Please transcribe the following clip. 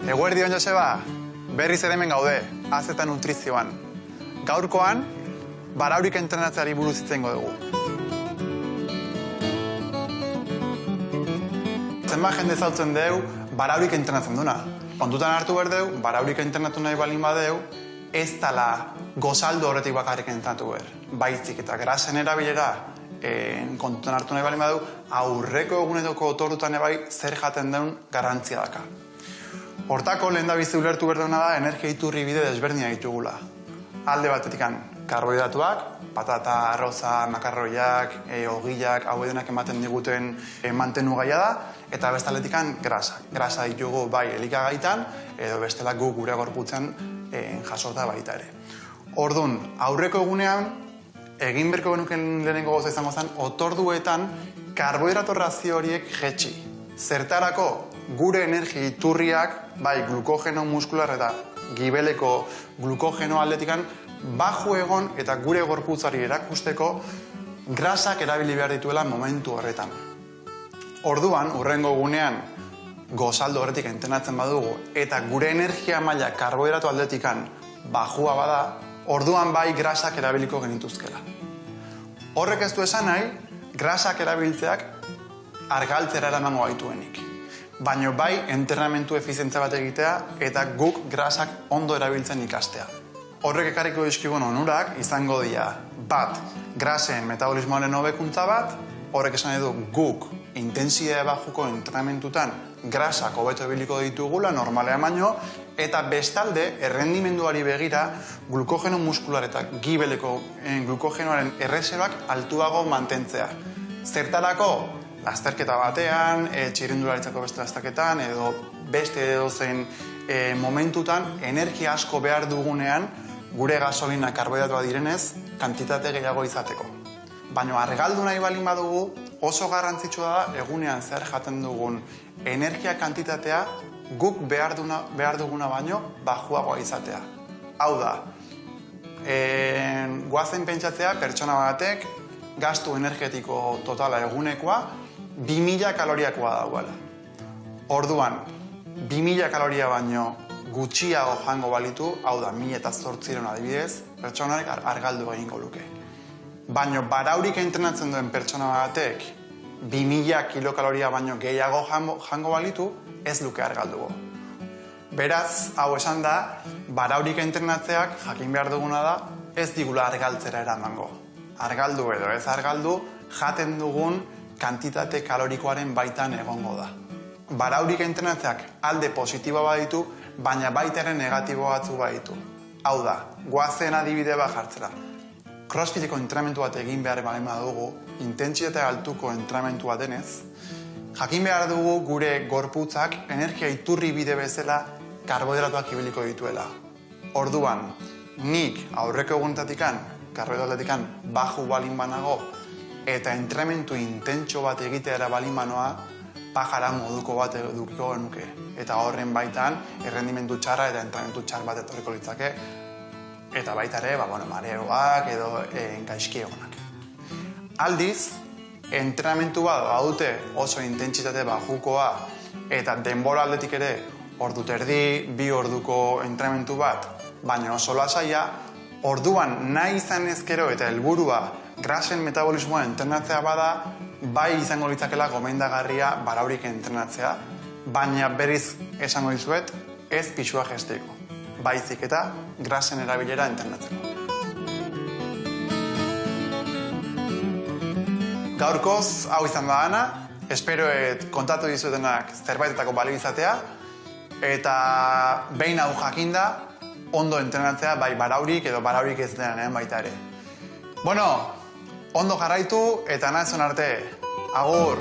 Eguerdi on Joseba, berriz ere hemen gaude, AZ Nutrizioan. Gaurkoan, baraurik entrenatzeari buruz hitz egingo dugu. Zenbat jende ezagutzen dugu baraurik entrenatzen duna. Kontutan hartu behar dugu, baraurik entrenatu nahi balin badeu, ez dela gozaldu horretik bakarrik entrenatu behar. Baizik eta grasen erabilera kontutan hartu nahi balin badeu, aurreko egunetako otordutan ebai zer jaten den garrantzia daka. Hortako lehen da bizi ulertu behar duena da energia iturri bide desberdina ditugula. Alde batetik karbohidratuak, patata, arroza, makarroiak, ogiak, hau denak ematen diguten mantenu gaia da, eta bestaletik grasa. Grasa ditugu bai elikagaitan, edo bestela gu gure gorputzen jasota baita ere. Orduan, aurreko egunean, egin berko genuken lehenengo goza izango zen, otorduetan karbohidrato razio horiek jetxi. Zertarako gure energia iturriak, bai glukogeno muskular eta gibeleko glukogeno aldetikan, baju egon eta gure gorputzari erakusteko grasak erabili behar dituela momentu horretan. Orduan, hurrengo egunean, gozaldo horretik entrenatzen badugu eta gure energia maila karbohidrato aldetikan bajua bada, orduan bai grasak erabiliko genituzkela. Horrek ez du esan nahi, grasak erabiltzeak argaltzera eramango gaituenik. Baina bai entrenamentu efizientzia bat egitea eta guk grasak ondo erabiltzen ikastea. Horrek ekarriko dizkigun onurak izango dira bat, grasen metabolismoaren hobekuntza bat, horrek esan edu guk intentsitate bajuko entrenamentutan grasak hobeto ebiliko ditugula normalean baino, eta bestalde errendimenduari begira glukogeno muskular eta gibeleko glukogenoaren erreserbak altuago mantentzea. Zertarako? Lasterketa batean, txirrindularitzako beste lasterketan, edo beste edozein momentutan, energia asko behar dugunean, gure gasolina karbohidratoa direnez, kantitate gehiago izateko. Baina argaldu nahi balin badugu, oso garrantzitsua da egunean zer jaten dugun energia kantitatea guk behar duguna baino bajuagoa izatea. Hau da, goazen pentsatzea pertsona batek gastu energetiko totala egunekoa 2000 kaloriakoa dagoela. Orduan, 2000 kaloria baino gutxiago jango balitu, hau da, 1800 adibidez, pertsonarik argaldu egingo luke. Baina baraurik entrenatzen duen pertsona batek 2000 kilokaloria baino gehiago jango balitu, ez luke argalduko. Beraz, hau esan da, baraurik entrenatzeak jakin behar duguna da, ez digula argaltzera eramango. Argaldu edo ez argaldu, jaten dugun kantitate kalorikoaren baitan egongo da. Baraurik entrenatzeak alde positiboa baditu, baina baita ere negatibo batzu baditu. Hau da, goazen adibide bat jartzera. Crossfiteko entrenamentu bat egin behar balin badugu, intentsitate altuko entrenamentua denez, jakin behar dugu gure gorputzak energia iturri bide bezala karbohidratuak ibiliko dituela. Orduan, nik aurreko egunetatikan, karbohidratoetikan baju balin banago, eta entrenamentu intentso bat egiteara balin banoa, pajara moduko bat edukiko genuke. Eta horren baitan, errendimendu txarra eta entrenamentu txar bat etorriko litzake, eta baita ere, mareoak edo gaizki egonak. Aldiz, entrenamentu bat badute oso intentsitate bajukoa eta denbora aldetik ere ordu terdi, 2 orduko entrenamentu bat, baina oso lasaia, orduan nahi izan ezkero eta helburua grasen metabolismoa entrenatzea bada, bai izango litzakela gomendagarria baraurik entrenatzea, baina berriz esango dizuet ez pisua jesteko, baizik eta grasen erabilera entrenatzeko. Gaurkoz hau izan da Ana, espero kontatu dizuetenak zerbaitetako balio izatea, eta behin hau jakinda, ondo entrenatzea bai baraurik edo baraurik ez denean baita ere. Bueno, ondo jarraitu eta nahi arte. Agur!